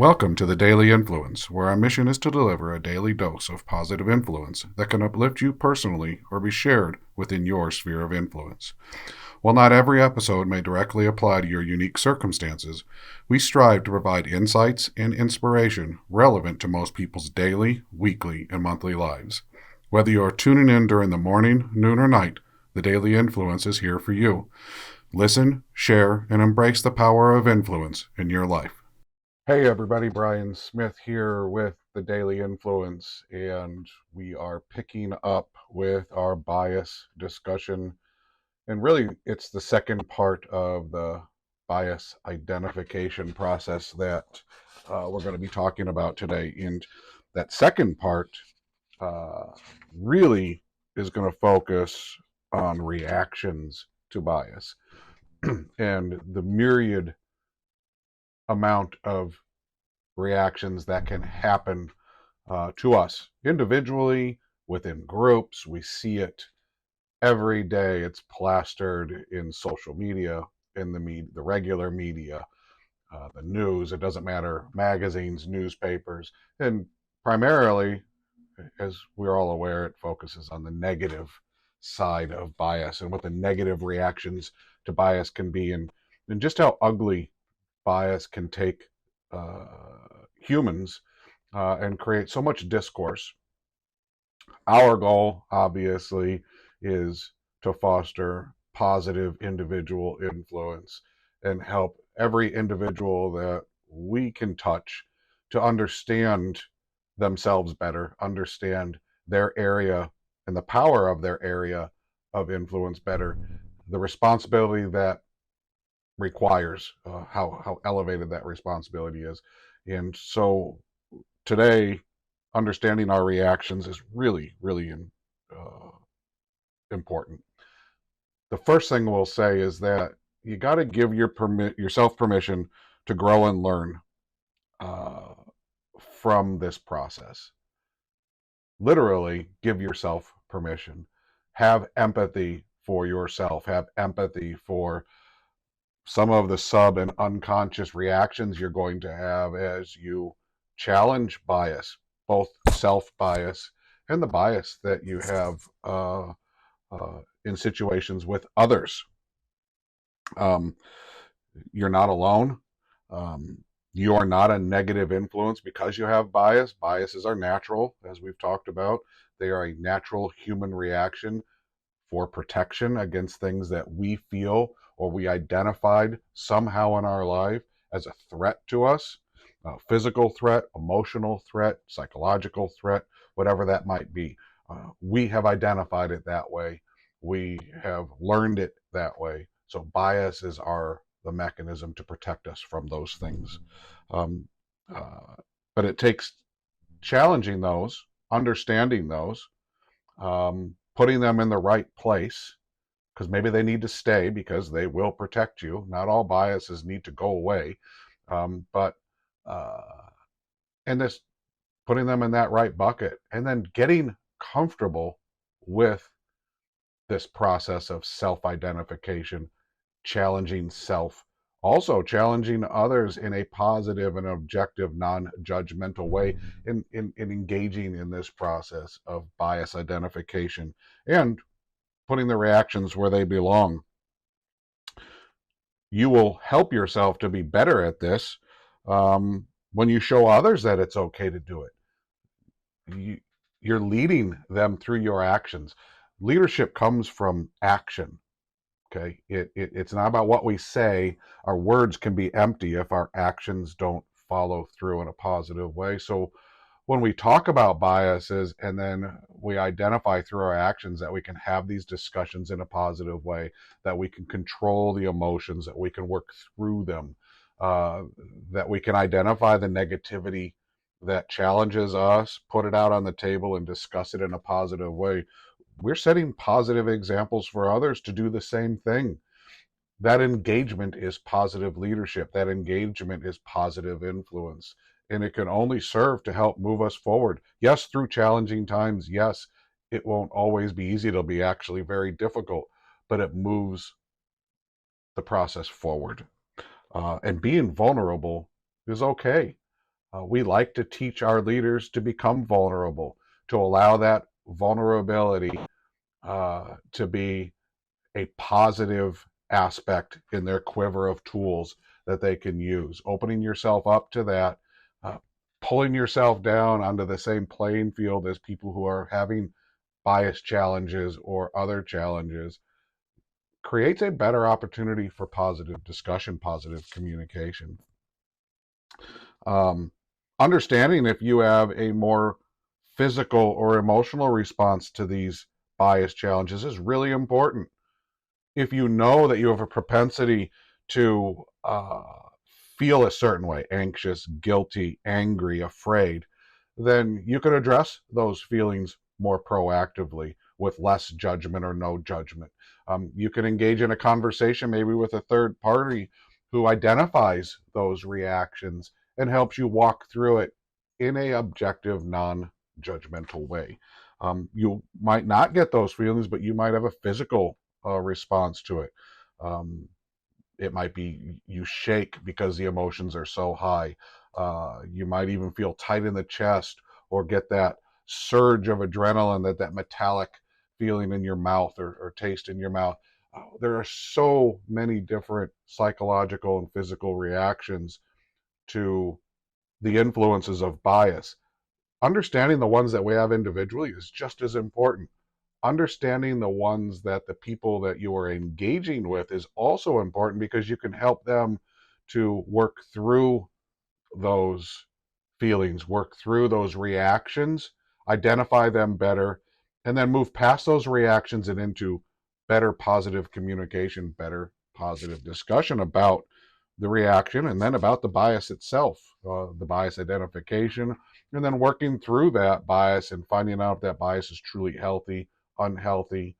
Welcome to the Daily Influence, where our mission is to deliver a daily dose of positive influence that can uplift you personally or be shared within your sphere of influence. While not every episode may directly apply to your unique circumstances, we strive to provide insights and inspiration relevant to most people's daily, weekly, and monthly lives. Whether you are tuning in during the morning, noon, or night, the Daily Influence is here for you. Listen, share, and embrace the power of influence in your life. Hey everybody, Brian Smith here with the Daily Influence, and we are picking up with our bias discussion. And really, it's the second part of the bias identification process that we're going to be talking about today. And that second part uh, really is going to focus on reactions to bias and the myriad amount of reactions that can happen to us individually, within groups. We see it every day. It's plastered in social media, in the regular media, the news. It doesn't matter, magazines, newspapers, and primarily, as we're all aware, it focuses on the negative side of bias and what the negative reactions to bias can be, and just how ugly bias can take uh, humans and create so much discourse. Our goal, obviously, is to foster positive individual influence and help every individual that we can touch to understand themselves better, understand their area and the power of their area of influence better, the responsibility that requires, how elevated that responsibility is. And so today, understanding our reactions is really, really uh, important. The first thing we'll say is that you got to give yourself permission to grow and learn uh, from this process. Literally, give yourself permission. Have empathy for yourself. Have empathy for some of the sub and unconscious reactions you're going to have as you challenge bias, both self bias and the bias that you have in situations with others. Um, you're not alone. Um, you are not a negative influence because you have bias. Biases are natural, as we've talked about. They are a natural human reaction for protection against things that we feel or we identified somehow in our life as a threat to us, physical threat, emotional threat, psychological threat, whatever that might be. We have identified it that way. We have learned it that way. So biases are the mechanism to protect us from those things. Um, uh, but it takes challenging those, understanding those, putting them in the right place, because maybe they need to stay because they will protect you. Not all biases need to go away, but uh, and this putting them in that right bucket, and then getting comfortable with this process of self-identification, challenging self, also challenging others in a positive and objective, non-judgmental way, in engaging in this process of bias identification and putting the reactions where they belong. You will help yourself to be better at this when you show others that it's okay to do it. You're leading them through your actions. Leadership comes from action. Okay, it's not about what we say. Our words can be empty if our actions don't follow through in a positive way. So when we talk about biases and then we identify through our actions that we can have these discussions in a positive way, that we can control the emotions, that we can work through them, uh, that we can identify the negativity that challenges us, put it out on the table and discuss it in a positive way, we're setting positive examples for others to do the same thing. That engagement is positive leadership. That engagement is positive influence. And it can only serve to help move us forward. Yes, through challenging times. Yes, it won't always be easy. It'll be actually very difficult, but it moves the process forward. And being vulnerable is okay. We like to teach our leaders to become vulnerable, to allow that vulnerability to be a positive aspect in their quiver of tools that they can use. Opening yourself up to that, uh, pulling yourself down onto the same playing field as people who are having bias challenges or other challenges creates a better opportunity for positive discussion, positive communication. Um, Understanding if you have a more physical or emotional response to these bias challenges is really important. If you know that you have a propensity to feel a certain way, anxious, guilty, angry, afraid, then you can address those feelings more proactively with less judgment or no judgment. You can engage in a conversation maybe with a third party who identifies those reactions and helps you walk through it in a objective, non-judgmental way. You might not get those feelings, but you might have a physical response to it. Um, it might be you shake because the emotions are so high. You might even feel tight in the chest or get that surge of adrenaline, that metallic feeling in your mouth or taste in your mouth. There are so many different psychological and physical reactions to the influences of bias. Understanding the ones that we have individually is just as important. Understanding the ones that the people that you are engaging with is also important because you can help them to work through those feelings, work through those reactions, identify them better, and then move past those reactions and into better positive communication, better positive discussion about the reaction and then about the bias itself, the bias identification, and then working through that bias and finding out if that bias is truly healthy, unhealthy.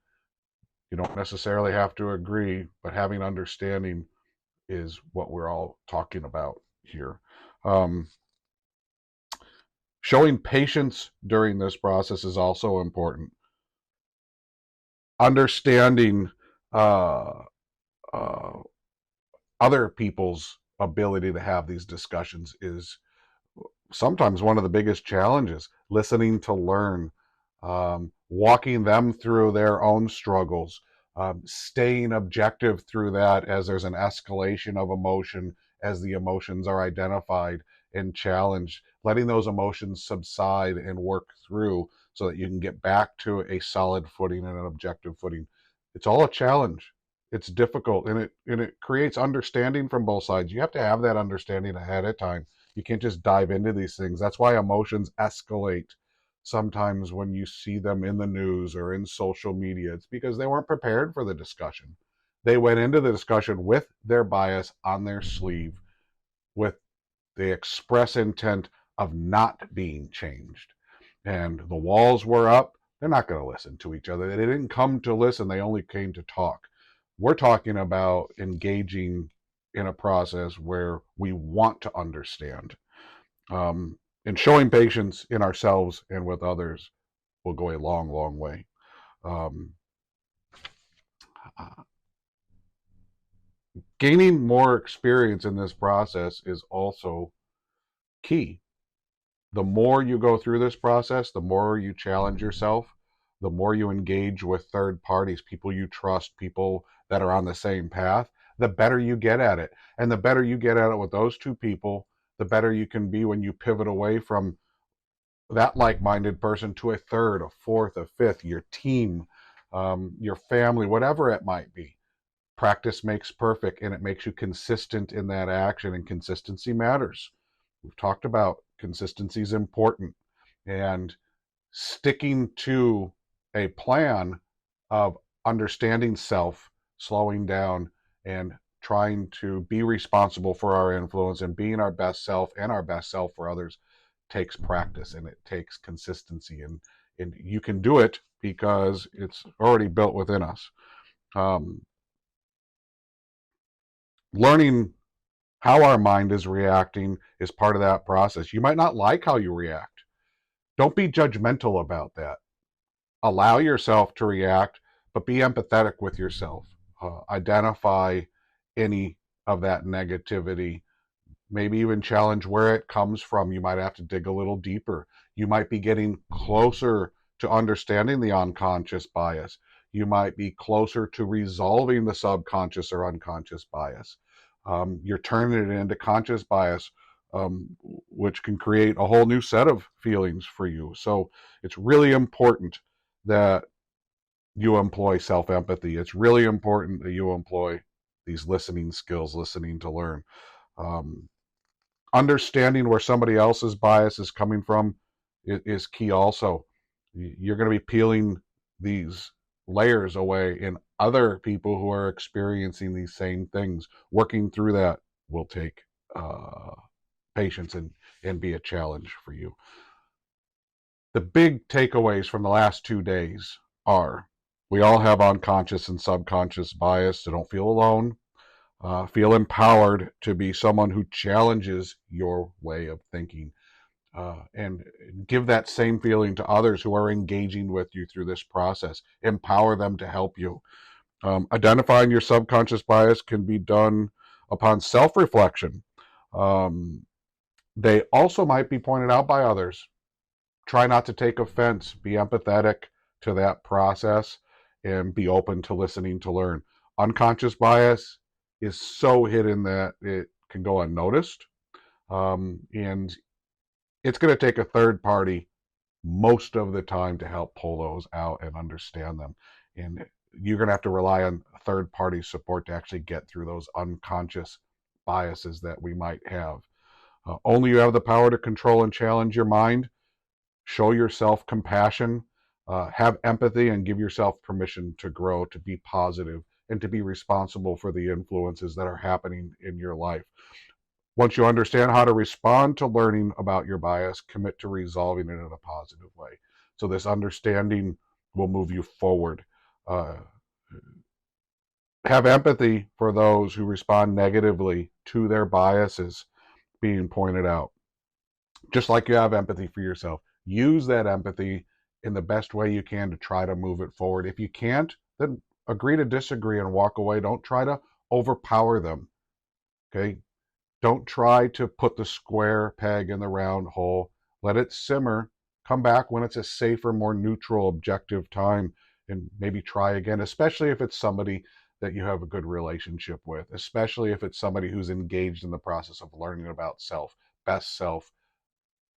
You don't necessarily have to agree, but having understanding is what we're all talking about here. Um, Showing patience during this process is also important. Understanding uh, uh, other people's ability to have these discussions is sometimes one of the biggest challenges. Listening to learn, walking them through their own struggles, staying objective through that as there's an escalation of emotion, as the emotions are identified and challenged, letting those emotions subside and work through so that you can get back to a solid footing and an objective footing. It's all a challenge. It's difficult, and it creates understanding from both sides. You have to have that understanding ahead of time. You can't just dive into these things. That's why emotions escalate sometimes when you see them in the news or in social media. It's because they weren't prepared for the discussion. They went into the discussion with their bias on their sleeve, with the express intent of not being changed. And the walls were up. They're not going to listen to each other. They didn't come to listen, they only came to talk. We're talking about engaging in a process where we want to understand. And showing patience in ourselves and with others will go a long, long way. Um, Gaining more experience in this process is also key. The more you go through this process, the more you challenge yourself, the more you engage with third parties, people you trust, people that are on the same path, the better you get at it. And the better you get at it with those two people, the better you can be when you pivot away from that like-minded person to a third, a fourth, a fifth, your team, your family, whatever it might be. Practice makes perfect, and it makes you consistent in that action, and consistency matters. We've talked about consistency is important, and sticking to a plan of understanding self, slowing down, and trying to be responsible for our influence and being our best self and our best self for others takes practice, and it takes consistency, and you can do it because it's already built within us. Um, Learning how our mind is reacting is part of that process. You might not like how you react. Don't be judgmental about that. Allow yourself to react, but be empathetic with yourself. Identify any of that negativity. maybe even challenge where it comes from. You might have to dig a little deeper. You might be getting closer to understanding the unconscious bias. You might be closer to resolving the subconscious or unconscious bias. You're turning it into conscious bias, which can create a whole new set of feelings for you. So it's really important that you employ self-empathy. It's really important that you employ these listening skills, listening to learn. Um, Understanding where somebody else's bias is coming from is key also. You're going to be peeling these layers away in other people who are experiencing these same things. Working through that will take patience and be a challenge for you. The big takeaways from the last 2 days are: we all have unconscious and subconscious bias, so don't feel alone. Feel empowered to be someone who challenges your way of thinking, and give that same feeling to others who are engaging with you through this process. Empower them to help you. Identifying your subconscious bias can be done upon self-reflection. They also might be pointed out by others. Try not to take offense. Be empathetic to that process and be open to listening to learn. Unconscious bias is so hidden that it can go unnoticed. And it's going to take a third party most of the time to help pull those out and understand them. And you're going to have to rely on third party support to actually get through those unconscious biases that we might have. Only you have the power to control and challenge your mind. Show yourself compassion, have empathy, and give yourself permission to grow, to be positive, and to be responsible for the influences that are happening in your life. Once you understand how to respond to learning about your bias, commit to resolving it in a positive way. So this understanding will move you forward. Have empathy for those who respond negatively to their biases being pointed out. Just like you have empathy for yourself. Use that empathy in the best way you can to try to move it forward. If you can't, then agree to disagree and walk away. Don't try to overpower them. Okay? Don't try to put the square peg in the round hole. Let it simmer. Come back when it's a safer, more neutral, objective time, and maybe try again, especially if it's somebody that you have a good relationship with, especially if it's somebody who's engaged in the process of learning about self, best self,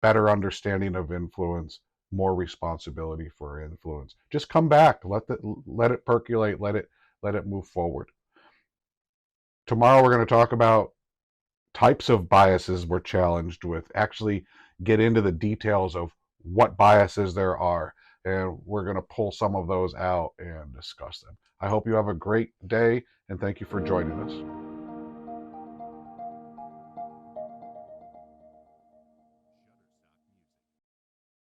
better understanding of influence, more responsibility for influence. Just come back. Let it percolate. Let it move forward. Tomorrow we're going to talk about types of biases we're challenged with. Actually get into the details of what biases there are, and we're going to pull some of those out and discuss them. I hope you have a great day, and thank you for joining us.